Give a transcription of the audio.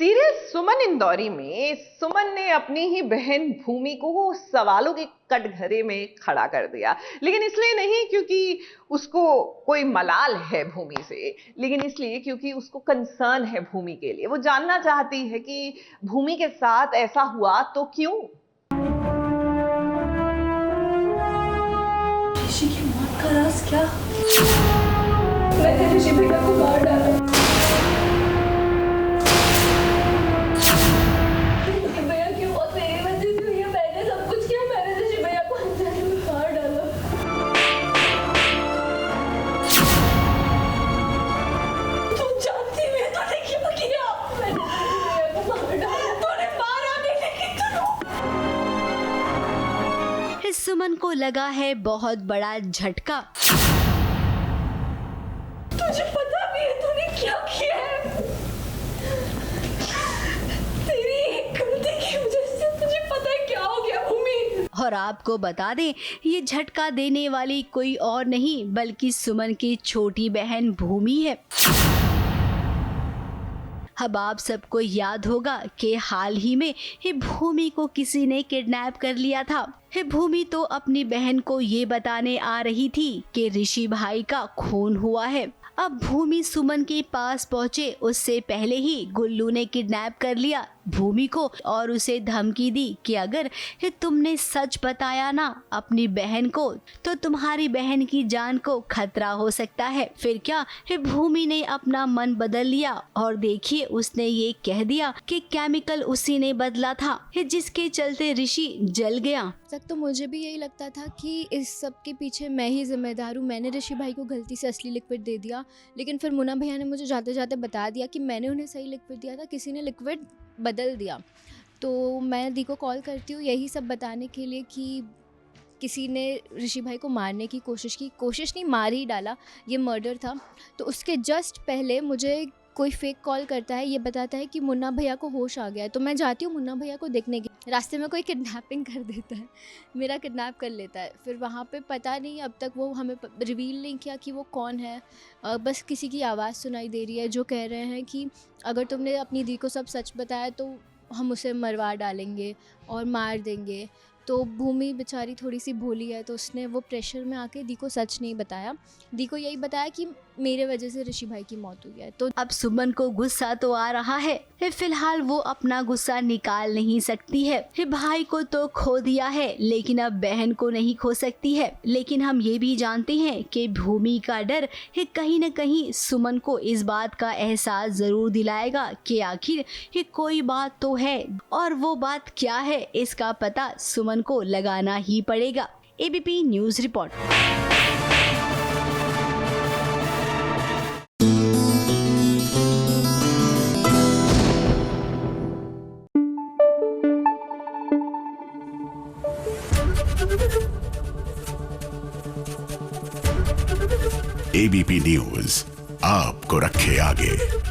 Serial सुमन इंदौरी में सुमन ने अपनी ही बहन भूमि को सवालों के कटघरे में खड़ा कर दिया, लेकिन इसलिए नहीं क्योंकि उसको कोई मलाल है भूमि से, लेकिन इसलिए क्योंकि उसको कंसर्न है भूमि के लिए। वो जानना चाहती है कि भूमि के साथ ऐसा हुआ तो क्यों। ऋषि की मौत का राज क्या? मैंने ऋषि भैया को मार डाला। भैया की मौत मेरी वजह से हुई है। मैंने सब कुछ किया। मैंने ऋषि भैया को अंजाने में मार डाला। तू जानती है तूने क्या किया? मैंने ऋषि भैया को मार डाला। तूने मारा नहीं, लेकिन तू सुमन को लगा है बहुत बड़ा झटका। तुझे पता भी है तूने क्या किया है? तेरी एक गलती की वजह से तुझे पता है क्या हो गया भूमि। और आपको बता दें, ये झटका देने वाली कोई और नहीं बल्कि सुमन की छोटी बहन भूमि है। अब आप सबको याद होगा कि हाल ही में ये भूमि को किसी ने किडनैप कर लिया था। ये भूमि तो अपनी बहन को ये बताने आ रही थी कि ऋषि भाई का खून हुआ है। अब भूमि सुमन के पास पहुंचे उससे पहले ही गुल्लू ने किडनैप कर लिया भूमि को और उसे धमकी दी कि अगर ये तुमने सच बताया ना अपनी बहन को तो तुम्हारी बहन की जान को खतरा हो सकता है। फिर क्या, ये भूमि ने अपना मन बदल लिया और देखिए उसने ये कह दिया कि केमिकल उसी ने बदला था, जिसके चलते ऋषि जल गया। तक तो मुझे भी यही लगता था कि इस सब के पीछे मैं ही जिम्मेदार हूँ। मैंने ऋषि भाई को गलती से असली लिक्विड दे दिया, लेकिन फिर मुन्ना भैया ने मुझे जाते जाते बता दिया कि मैंने उन्हें सही लिक्विड दिया था, किसी ने लिक्विड बदल दिया। तो मैं दी को कॉल करती हूँ यही सब बताने के लिए कि किसी ने ऋषि भाई को मारने की कोशिश नहीं, मार ही डाला, ये मर्डर था। तो उसके जस्ट पहले मुझे कोई फेक कॉल करता है, ये बताता है कि मुन्ना भैया को होश आ गया है। तो मैं जाती हूँ मुन्ना भैया को देखने की। रास्ते में कोई किडनैपिंग कर देता है, मेरा किडनैप कर लेता है। फिर वहाँ पे पता नहीं, अब तक वो हमें रिवील नहीं किया कि वो कौन है। बस किसी की आवाज़ सुनाई दे रही है जो कह रहे हैं कि अगर तुमने अपनी दी को सब सच बताया तो हम उसे मरवा डालेंगे और मार देंगे। तो भूमि बेचारी थोड़ी सी भोली है, तो उसने वो प्रेशर में आके दी को सच नहीं बताया। दी को यही बताया कि मेरे वजह से ऋषि भाई की मौत हुई है। तो अब सुमन को गुस्सा तो आ रहा है, फिलहाल वो अपना गुस्सा निकाल नहीं सकती है। भाई को तो खो दिया है लेकिन अब बहन को नहीं खो सकती है। लेकिन हम ये भी जानते हैं कि भूमि का डर कहीं न कहीं सुमन को इस बात का एहसास जरूर दिलाएगा कि आखिर ये कोई बात तो है, और वो बात क्या है इसका पता सुमन को लगाना ही पड़ेगा। ABP news report. ABP news आपको रखे आगे।